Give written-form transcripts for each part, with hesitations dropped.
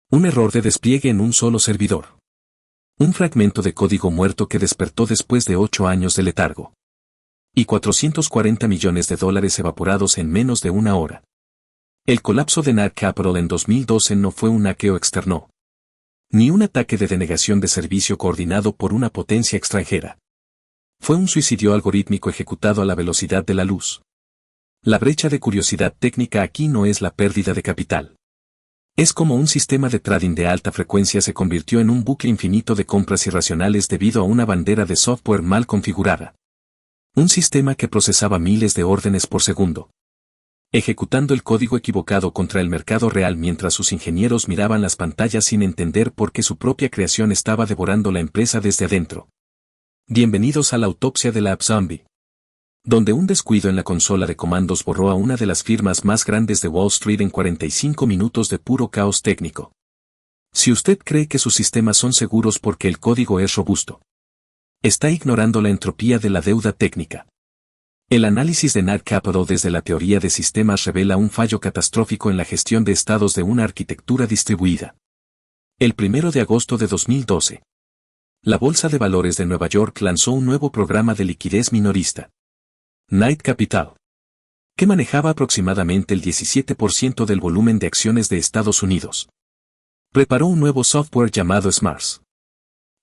Un error de despliegue en un solo servidor. Un fragmento de código muerto que despertó después de 8 años de letargo. Y $440 millones evaporados en menos de una hora. El colapso de NAD Capital en 2012 no fue un hackeo externo, ni un ataque de denegación de servicio coordinado por una potencia extranjera. Fue un suicidio algorítmico ejecutado a la velocidad de la luz. La brecha de curiosidad técnica aquí no es la pérdida de capital. Es como un sistema de trading de alta frecuencia se convirtió en un bucle infinito de compras irracionales debido a una bandera de software mal configurada. Un sistema que procesaba miles de órdenes por segundo, ejecutando el código equivocado contra el mercado real mientras sus ingenieros miraban las pantallas sin entender por qué su propia creación estaba devorando la empresa desde adentro. Bienvenidos a la autopsia de la App Zombie, donde un descuido en la consola de comandos borró a una de las firmas más grandes de Wall Street en 45 minutos de puro caos técnico. Si usted cree que sus sistemas son seguros porque el código es robusto, está ignorando la entropía de la deuda técnica. El análisis de NAD Capital desde la teoría de sistemas revela un fallo catastrófico en la gestión de estados de una arquitectura distribuida. El 1 de agosto de 2012. La Bolsa de Valores de Nueva York lanzó un nuevo programa de liquidez minorista, NAD Capital, que manejaba aproximadamente el 17% del volumen de acciones de Estados Unidos. Preparó un nuevo software llamado SMARS.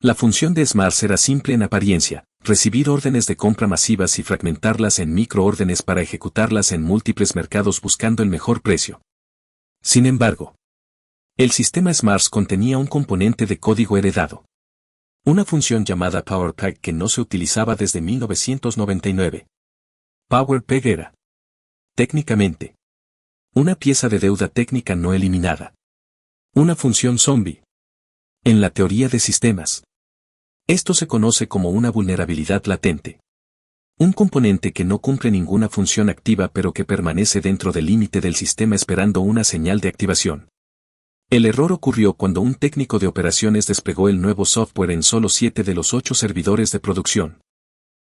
La función de SMARS era simple en apariencia: recibir órdenes de compra masivas y fragmentarlas en microórdenes para ejecutarlas en múltiples mercados buscando el mejor precio. Sin embargo, el sistema SMARS contenía un componente de código heredado. Una función llamada PowerPeg que no se utilizaba desde 1999. PowerPeg era, técnicamente, una pieza de deuda técnica no eliminada. Una función zombie. En la teoría de sistemas, esto se conoce como una vulnerabilidad latente. Un componente que no cumple ninguna función activa pero que permanece dentro del límite del sistema esperando una señal de activación. El error ocurrió cuando un técnico de operaciones desplegó el nuevo software en solo 7 de los 8 servidores de producción.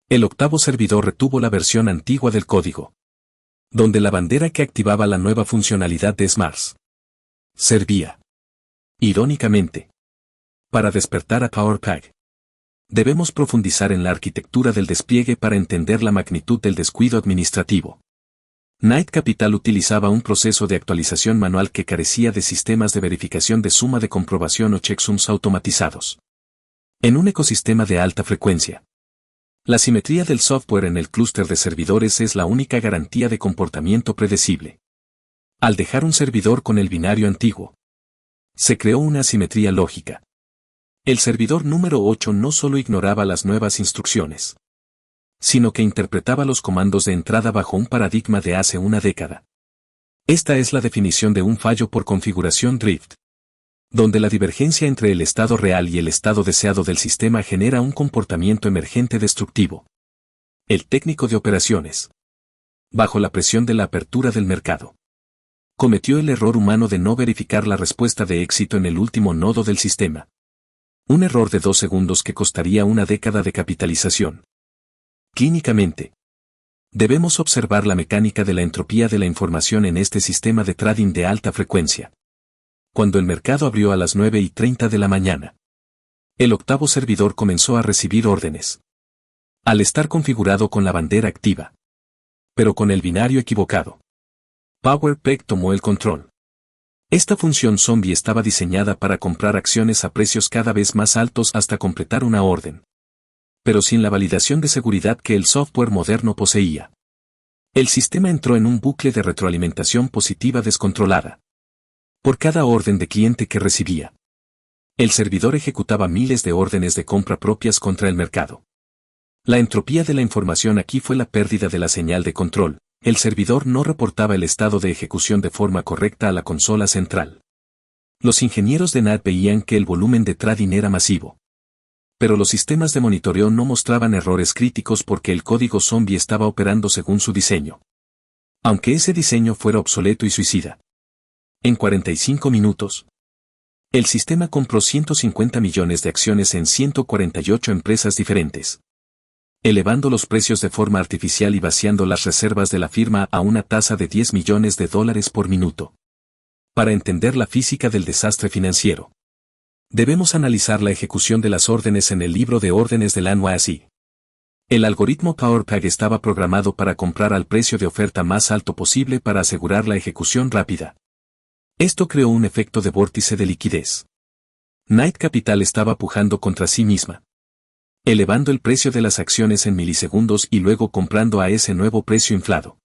El 8º servidor retuvo la versión antigua del código, donde la bandera que activaba la nueva funcionalidad de SMARS servía, irónicamente, para despertar a PowerPeg. Debemos profundizar en la arquitectura del despliegue para entender la magnitud del descuido administrativo. NAD Capital utilizaba un proceso de actualización manual que carecía de sistemas de verificación de suma de comprobación o checksums automatizados. En un ecosistema de alta frecuencia, la simetría del software en el clúster de servidores es la única garantía de comportamiento predecible. Al dejar un servidor con el binario antiguo, se creó una asimetría lógica. El servidor número 8 no solo ignoraba las nuevas instrucciones, sino que interpretaba los comandos de entrada bajo un paradigma de hace una década. Esta es la definición de un fallo por configuración drift, donde la divergencia entre el estado real y el estado deseado del sistema genera un comportamiento emergente destructivo. El técnico de operaciones, bajo la presión de la apertura del mercado, cometió el error humano de no verificar la respuesta de éxito en el último nodo del sistema. Un error de 2 segundos que costaría una década de capitalización. Clínicamente, debemos observar la mecánica de la entropía de la información en este sistema de trading de alta frecuencia. Cuando el mercado abrió a las 9:30 de la mañana, el 8º servidor comenzó a recibir órdenes. Al estar configurado con la bandera activa, pero con el binario equivocado, PowerPeg tomó el control. Esta función zombie estaba diseñada para comprar acciones a precios cada vez más altos hasta completar una orden, pero sin la validación de seguridad que el software moderno poseía. El sistema entró en un bucle de retroalimentación positiva descontrolada. Por cada orden de cliente que recibía, el servidor ejecutaba miles de órdenes de compra propias contra el mercado. La entropía de la información aquí fue la pérdida de la señal de control. El servidor no reportaba el estado de ejecución de forma correcta a la consola central. Los ingenieros de NAD veían que el volumen de trading era masivo, pero los sistemas de monitoreo no mostraban errores críticos porque el código zombie estaba operando según su diseño, aunque ese diseño fuera obsoleto y suicida. En 45 minutos, el sistema compró 150 millones de acciones en 148 empresas diferentes, elevando los precios de forma artificial y vaciando las reservas de la firma a una tasa de $10 millones por minuto. Para entender la física del desastre financiero, debemos analizar la ejecución de las órdenes en el libro de órdenes del NYSE. El algoritmo PowerPag estaba programado para comprar al precio de oferta más alto posible para asegurar la ejecución rápida. Esto creó un efecto de vórtice de liquidez. Knight Capital estaba pujando contra sí misma, elevando el precio de las acciones en milisegundos y luego comprando a ese nuevo precio inflado.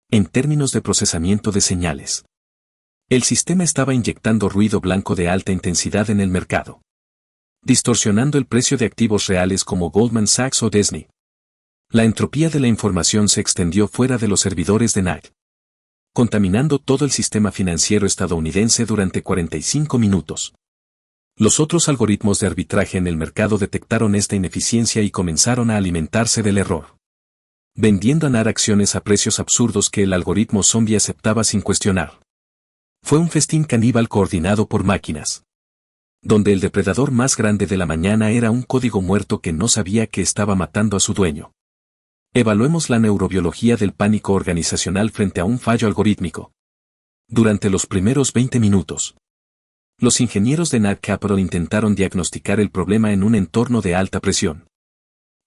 En términos de procesamiento de señales, el sistema estaba inyectando ruido blanco de alta intensidad en el mercado, distorsionando el precio de activos reales como Goldman Sachs o Disney. La entropía de la información se extendió fuera de los servidores de Knight, contaminando todo el sistema financiero estadounidense durante 45 minutos. Los otros algoritmos de arbitraje en el mercado detectaron esta ineficiencia y comenzaron a alimentarse del error, vendiendo a Knight acciones a precios absurdos que el algoritmo zombie aceptaba sin cuestionar. Fue un festín caníbal coordinado por máquinas, donde el depredador más grande de la mañana era un código muerto que no sabía que estaba matando a su dueño. Evaluemos la neurobiología del pánico organizacional frente a un fallo algorítmico. Durante los primeros 20 minutos, los ingenieros de Knight Capital intentaron diagnosticar el problema en un entorno de alta presión.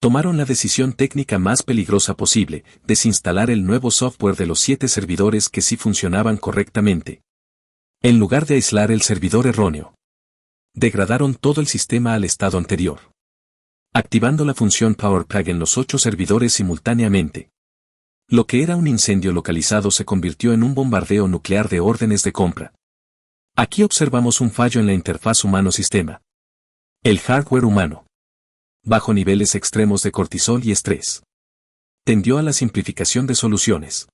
Tomaron la decisión técnica más peligrosa posible, desinstalar el nuevo software de los 7 servidores que sí funcionaban correctamente, en lugar de aislar el servidor erróneo. Degradaron todo el sistema al estado anterior, activando la función PowerPag en los 8 servidores simultáneamente. Lo que era un incendio localizado se convirtió en un bombardeo nuclear de órdenes de compra. Aquí observamos un fallo en la interfaz humano-sistema. El hardware humano, bajo niveles extremos de cortisol y estrés, tendió a la simplificación de soluciones,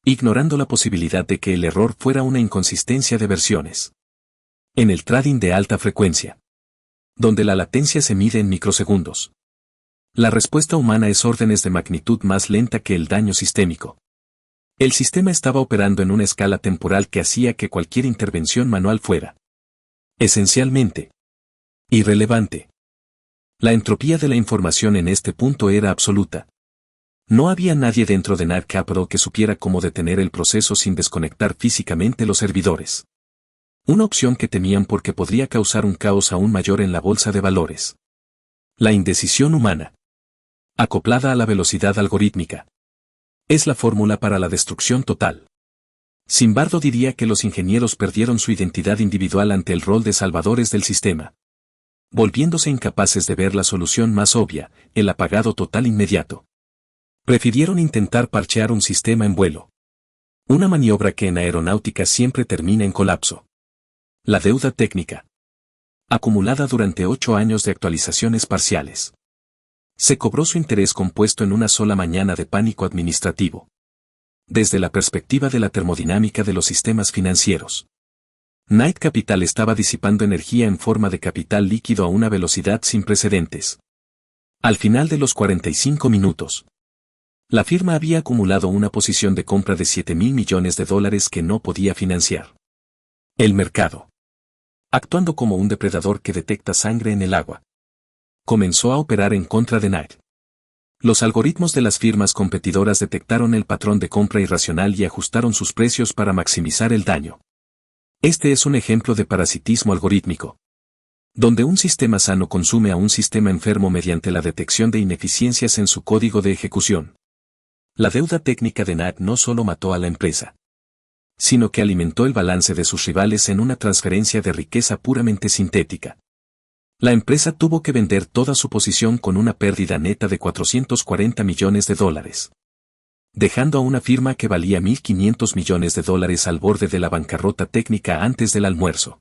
ignorando la posibilidad de que el error fuera una inconsistencia de versiones. En el trading de alta frecuencia, donde la latencia se mide en microsegundos, la respuesta humana es órdenes de magnitud más lenta que el daño sistémico. El sistema estaba operando en una escala temporal que hacía que cualquier intervención manual fuera, esencialmente, irrelevante. La entropía de la información en este punto era absoluta. No había nadie dentro de Knight Capital que supiera cómo detener el proceso sin desconectar físicamente los servidores. Una opción que temían porque podría causar un caos aún mayor en la bolsa de valores. La indecisión humana, acoplada a la velocidad algorítmica, es la fórmula para la destrucción total. Zimbardo diría que los ingenieros perdieron su identidad individual ante el rol de salvadores del sistema, volviéndose incapaces de ver la solución más obvia, el apagado total inmediato. Prefirieron intentar parchear un sistema en vuelo. Una maniobra que en aeronáutica siempre termina en colapso. La deuda técnica, acumulada durante 8 años de actualizaciones parciales, se cobró su interés compuesto en una sola mañana de pánico administrativo. Desde la perspectiva de la termodinámica de los sistemas financieros, Knight Capital estaba disipando energía en forma de capital líquido a una velocidad sin precedentes. Al final de los 45 minutos, la firma había acumulado una posición de compra de $7,000 millones que no podía financiar. El mercado, actuando como un depredador que detecta sangre en el agua, comenzó a operar en contra de Knight. Los algoritmos de las firmas competidoras detectaron el patrón de compra irracional y ajustaron sus precios para maximizar el daño. Este es un ejemplo de parasitismo algorítmico, donde un sistema sano consume a un sistema enfermo mediante la detección de ineficiencias en su código de ejecución. La deuda técnica de Knight no solo mató a la empresa, sino que alimentó el balance de sus rivales en una transferencia de riqueza puramente sintética. La empresa tuvo que vender toda su posición con una pérdida neta de $440 millones, dejando a una firma que valía $1,500 millones al borde de la bancarrota técnica antes del almuerzo.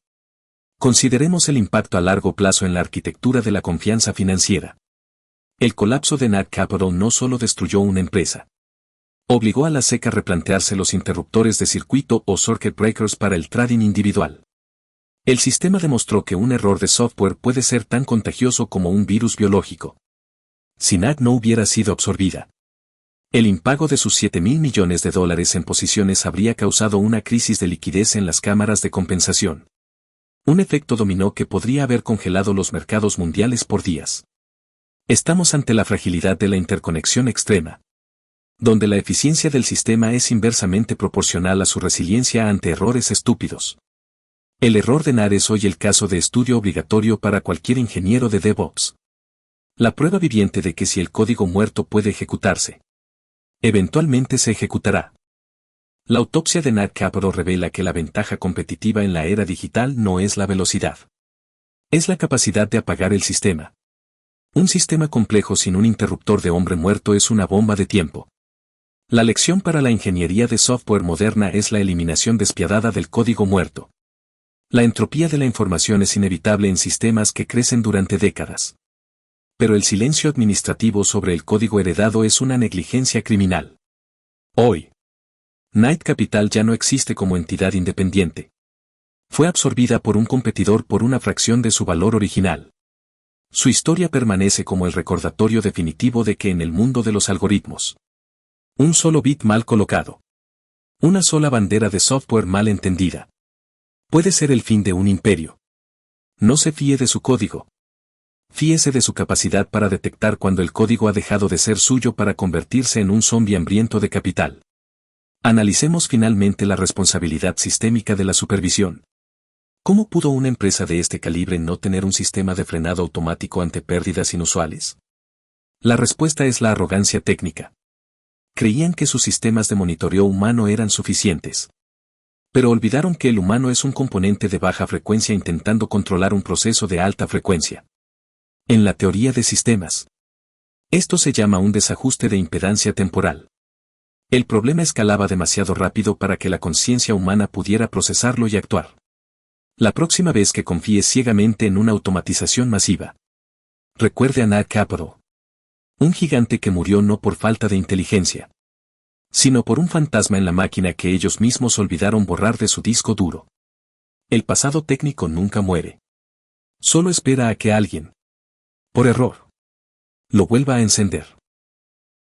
Consideremos el impacto a largo plazo en la arquitectura de la confianza financiera. El colapso de Knight Capital no solo destruyó una empresa, obligó a la SEC a replantearse los interruptores de circuito o circuit breakers para el trading individual. El sistema demostró que un error de software puede ser tan contagioso como un virus biológico. Si Knight no hubiera sido absorbida, el impago de sus $7,000 millones en posiciones habría causado una crisis de liquidez en las cámaras de compensación. Un efecto dominó que podría haber congelado los mercados mundiales por días. Estamos ante la fragilidad de la interconexión extrema. donde la eficiencia del sistema es inversamente proporcional a su resiliencia ante errores estúpidos. El error de NAR es hoy el caso de estudio obligatorio para cualquier ingeniero de DevOps. La prueba viviente de que si el código muerto puede ejecutarse, eventualmente se ejecutará. La autopsia de Nat Caporal revela que la ventaja competitiva en la era digital no es la velocidad. Es la capacidad de apagar el sistema. Un sistema complejo sin un interruptor de hombre muerto es una bomba de tiempo. La lección para la ingeniería de software moderna es la eliminación despiadada del código muerto. La entropía de la información es inevitable en sistemas que crecen durante décadas. Pero el silencio administrativo sobre el código heredado es una negligencia criminal. Hoy, Knight Capital ya no existe como entidad independiente. Fue absorbida por un competidor por una fracción de su valor original. Su historia permanece como el recordatorio definitivo de que en el mundo de los algoritmos, un solo bit mal colocado, una sola bandera de software mal entendida, puede ser el fin de un imperio. No se fíe de su código. Fíese de su capacidad para detectar cuando el código ha dejado de ser suyo para convertirse en un zombi hambriento de capital. Analicemos finalmente la responsabilidad sistémica de la supervisión. ¿Cómo pudo una empresa de este calibre no tener un sistema de frenado automático ante pérdidas inusuales? La respuesta es la arrogancia técnica. Creían que sus sistemas de monitoreo humano eran suficientes. Pero olvidaron que el humano es un componente de baja frecuencia intentando controlar un proceso de alta frecuencia. En la teoría de sistemas, esto se llama un desajuste de impedancia temporal. El problema escalaba demasiado rápido para que la conciencia humana pudiera procesarlo y actuar. La próxima vez que confíe ciegamente en una automatización masiva, recuerde a Nat Caporal. Un gigante que murió no por falta de inteligencia, sino por un fantasma en la máquina que ellos mismos olvidaron borrar de su disco duro. El pasado técnico nunca muere. Solo espera a que alguien, por error, lo vuelva a encender.